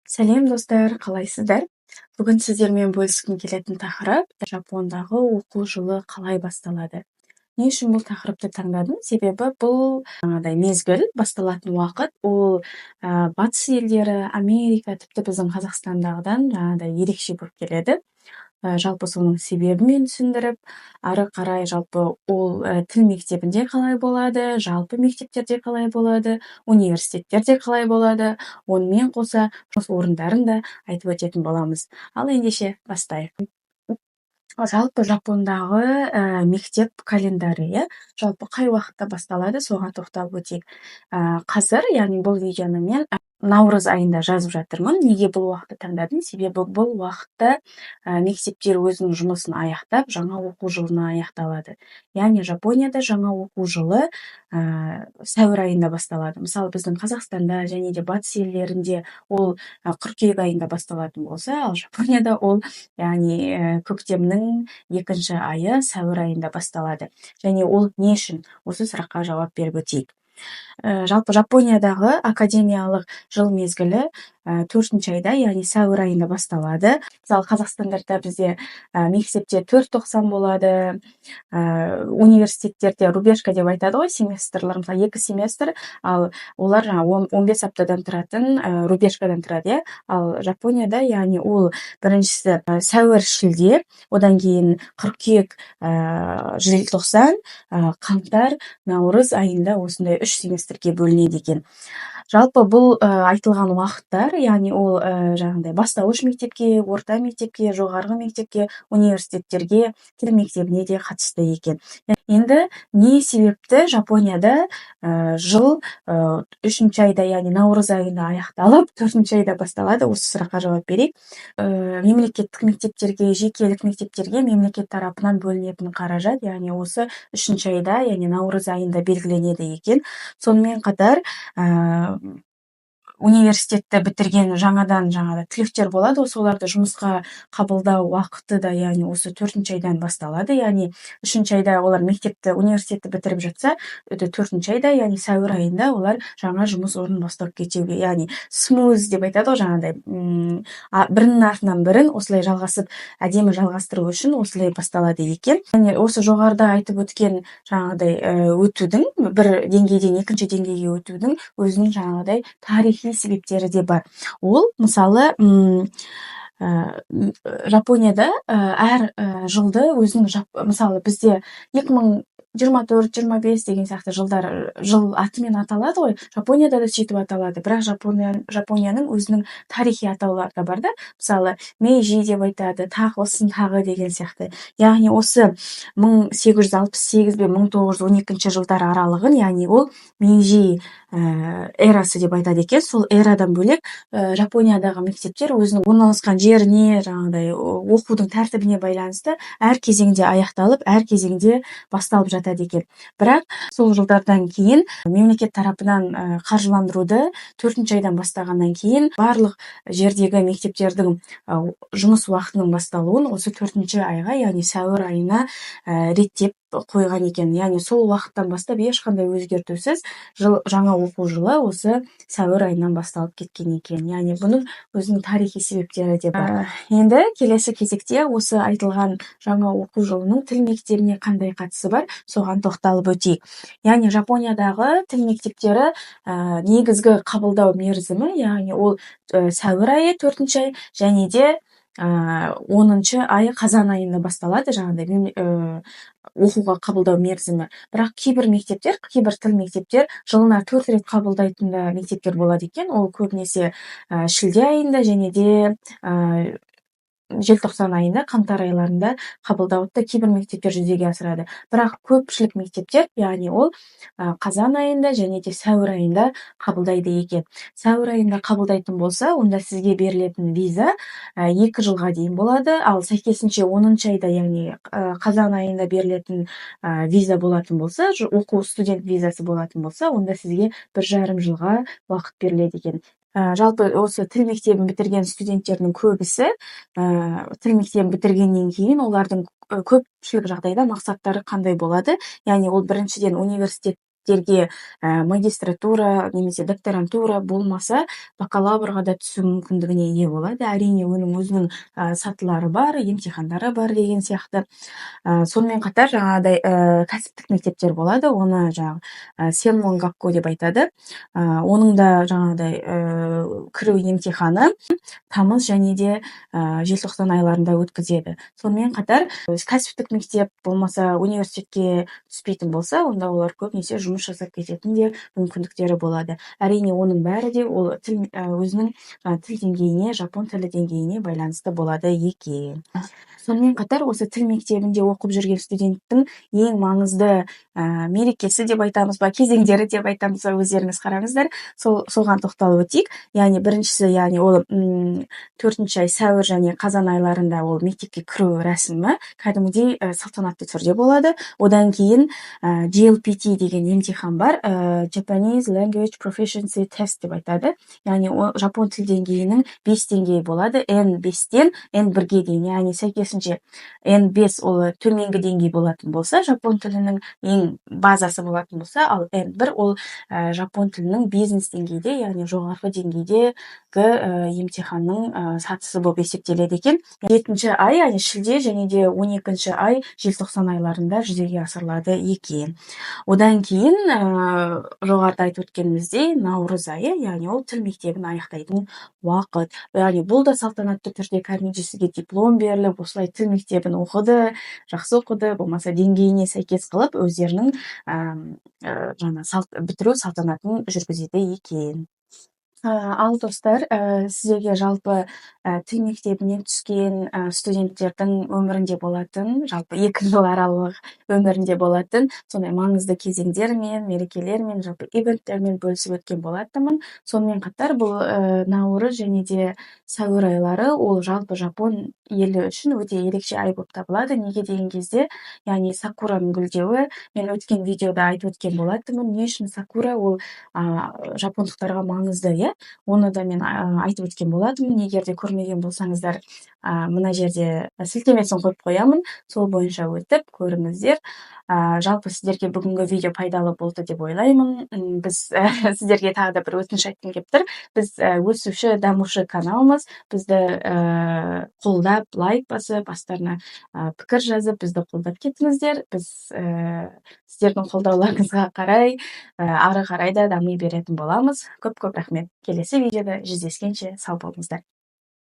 Сәлем достар, қалайсыздар? Бүгін сіздермен бөліскім келетін тақырып Жапондағы оқу жылы қалай басталады. Не үшін бұл тақырыпты таңдадым? Себебі бұл мезгіл басталатын уақыт, ол батыс елдері, Америка, тіпті біздің Қазақстандағыдан ерекше болып келеді. Жалпы соның себебімен түсіндіріп, ары қарай жалпы ол тіл мектебінде қалай болады, жалпы мектептерде қалай болады, университеттерде қалай болады, онымен қоса жұмыс орындарын да айтып өтетін боламыз. Ал ендеше бастайық. Жалпы Жапондағы мектеп календарі, жалпы қай уақытта басталады, соған тоқталып өтейік. Қазір, яғни бұл видеоны мен наурыз айында жазып жатырмын. Неге бұл уақытты таңдадым? Себебі бұл уақытта мектептер өзінің жұмысын аяқтап, жаңа оқу жылына аяқталады. Яғни Жапонияда жаңа оқу жылы сәуір айында басталады. Мысалы, біздің Қазақстанда және де батыс елдерінде ол қыркүйек айында басталатын болса, ал Жапонияда ол яғни көктемнің екінші айы сәуір айында басталады. Және ол не үшін? Осы сұраққа жауап беріп өтейік. Жалпы Жапониядағы академиялық жыл мезгілі 4-ші айда, яғни сәуір айында басталады. Мысалы, Қазақстандарда бізде мектепте 4 тоқсан болады, университеттерде рубежка деп айтады ғой, семестрлар, мысалы 2 семестр, ал олар 15 аптадан тұратын рубежкадан тұрады, ал Жапонияда, яғни ол біріншісі сәуір шілде, одан кейін қыркүйек, желтоқсан, қаңтар, наурыз айында осындай 3 семестрге бөлінеді екен. Жалпы бұл айтылған уақыттар, яғни ол жаңағыдай бастауыш мектепке, орта мектепке, жоғарғы мектепке, университеттерге, тіл мектебіне де қатысты екен. Енді не себепті Жапонияда жыл 3-ші айда, яғни наурыз айында аяқталып, 4-ші айда басталады? Осы сұраққа жауап берейік. Мемлекеттік мектептерге, жекелік мектептерге мемлекет тарапынан бөлінетін қаражат, яғни осы 3-ші айда, яғни наурыз айында белгіленеді екен. Сонымен қатар университетті бітірген жаңадан түлектер болады, соларды жұмысқа қабылдау уақыты да, яғни осы 4-ші айдан басталады. Яғни 3-ші айда олар мектепті, университетті бітіріп жатса, 4-ші айда, яғни сәуір айында олар жаңа жұмыс орнын бастап кетуге, яғни смуз деп айтады ғой, жаңағыдай бірінің артынан бірін осылай жалғасып, әдемі жалғастыру үшін осылай басталады екен. Яғни осы жоғарыда айтып өткен жаңағыдай өтудің, бір деңгейден екінші деңгейге өтудің өзінің жаңағыдай тарихи себептері де бар. Ол, мысалы, Жапонияда әр жылды өзінің, мысалы, бізде 2024-25 деген сияқты жылдар жыл атымен аталады ғой, Жапонияда да сөйтіп аталады. Бірақ Жапонияның өзінің тарихи атаулары да бар да, мысалы, Мэйжи деп айтады, тағы деген сияқты. Яғни осы 1868 бен 1912 жылдар аралығын, яғни ол Мэйжи эрасы деп айтады екен. Сол эрадан бөлек Жапониядағы мектептер өзінің орналасқан жеріне, жаңағыдай оқудың тәртібіне байланысты әр кезеңде аяқталып, әр кезеңде басталып жатады екен. Бірақ сол жылдардан кейін мемлекет тарапынан қаржыландыруды 4-ші айдан бастағаннан кейін барлық жердегі мектептердің жұмыс уақытының басталуын осы 4-ші айға, яғни сәуір айына реттеп қойған екен. Яғни сол уақыттан бастап ешқандай өзгертусіз жаңа оқу жылы осы сәуір айынан басталып кеткен екен. Яғни бұның өзінің тарихи себептері де бар. Енді келесі кезекте осы айтылған жаңа оқу жылының тіл мектебіне қандай қатысы бар, соған тоқталып өтейік. Яғни Жапониядағы тіл мектептері негізгі қабылдау мерзімі, яғни ол сәуір айы 4-ші ай, және де 10-шы айы қазан айында басталады, жаңағыдай оқуға қабылдау мерзімі. Бірақ кейбір тіл мектептер жылына 4 рет қабылдайтын да мектептер болады екен. Ол көбінесе шілде айында және де желтоқсан айында, қаңтар айларында қабылдауды кейбір мектептер жүзеге асырады. Бірақ көпшілік мектептер, яғни ол қазан айында және де сәуір айында қабылдайды екен. Сәуір айында қабылдайтын болса, онда сізге берілетін виза 2 жылға дейін болады, ал сәйкесінше 10-шы айда, яғни қазан айында берілетін виза болатын болса, оқу студент визасы болатын болса, онда сізге 1,5 жылға уақыт беріледі екен. Жалпы осы тіл мектебін бітірген студенттердің көбісі тіл мектебін бітіргеннен кейін олардың көпшілік жағдайда мақсаттары қандай болады? Яғни ол біріншіден университет мектептерге магистратура немесе докторантура болмаса бакалаврға да түсу мүмкіндігіне ие болады. Әрине оның өзінің сатылары бар, емтихандары бар деген сияқты. Сонымен қатар жаңағыдай кәсіптік мектептер болады, оны жаңағы сенмон гакко деп айтады. Оның да жаңағыдай кіру емтиханы тамыз және де желтоқсан айларында өткізеді. Сонымен қатар кәсіптік мектеп болмаса университетке түспейтін болса, онда олар көбінесе жұмыс жасап кететін де мүмкіндіктері болады. Әрине оның бәрі де ол өзінің тіл деңгейіне, жапон тілі деңгейіне байланысты болады екен. Сонымен қатар осы тіл мектебінде оқып жүрген студенттің ең маңызды мерекесі деп айтамыз ба, кезеңдері деп айтамыз ба, өздеріңіз қараңыздар. Соған тоқталып өтейік. Яғни біріншісі, яғни ол 4-ші ай сәуір және қазан айларында ол мектепке кіру рәсімі кәдімгідей салтанатты түрде болады. Одан кейін JLPT деген емтихан бар, Japanese Language Proficiency Test деп айтады. Яғни жапон тіл деңгейінің 5 деңгейі болады, N5-тен N1-ге дейін. Яғни сәйкесінше N5 ол төменгі деңгей болатын болса, жапон тілінің ең базасы болатын болса, ал N1 ол жапон тілінің бизнес деңгейде, яғни жоғарғы деңгейдегі емтиханның сатысы болып есептеледі екен. 7-ші ай, яғни шілде және де 12-ші ай желтоқсан айларында жүзеге асырылады екен. Одан кейін жоғарыда айтып өткеніміздей наурыз айы, яғни ол тіл мектебін аяқтайтын уақыт. Яғни бұл да салтанатты түрде кәдімгі сізге диплом беріліп, осылай тіл мектебін оқыды, жақсы оқыды, болмаса деңгейіне сәйкес қылып, өздерінің бітіру салтанатын жүргізеді екен. Ал достар, сіздерге жалпы тіл мектебінен түскен студенттердің өмірінде болатын, жалпы 2 жыл аралық өмірінде болатын сондай маңызды кезеңдермен, мерекелермен, жалпы ивенттермен бөлісіп өткен болатынмын. Сонымен қатар бұл наурыз және де сәуір айлары ол жалпы жапон елі үшін өте ерекше ай болып табылады. Неге деген кезде, яғни сакураның гүлдеуі, мен өткен видеода айтып өткен болатынмын. Не үшін сакура ол жапондықтарға маңызды, оны да мен айтып өткен болатынмын. Егер де көрмеген болсаңыздар, мына жерде сілтемесін қойып қоямын, сол бойынша өтіп көріңіздер. Жалпы сіздерге бүгінгі видео пайдалы болды деп ойлаймын. Біз сіздерге тағы да бір өтініш айтқым келіп тұр. Біз өсуші, дамушы каналымыз. Бізді қолдап, лайк басып, астарына пікір жазып, бізді қолдап кетіңіздер. Біз сіздердің қолдауларыңызға қарай ары қарай да дами беретін боламыз. Көп рахмет. Келесі видеода жүздескенше сау болыңыздар.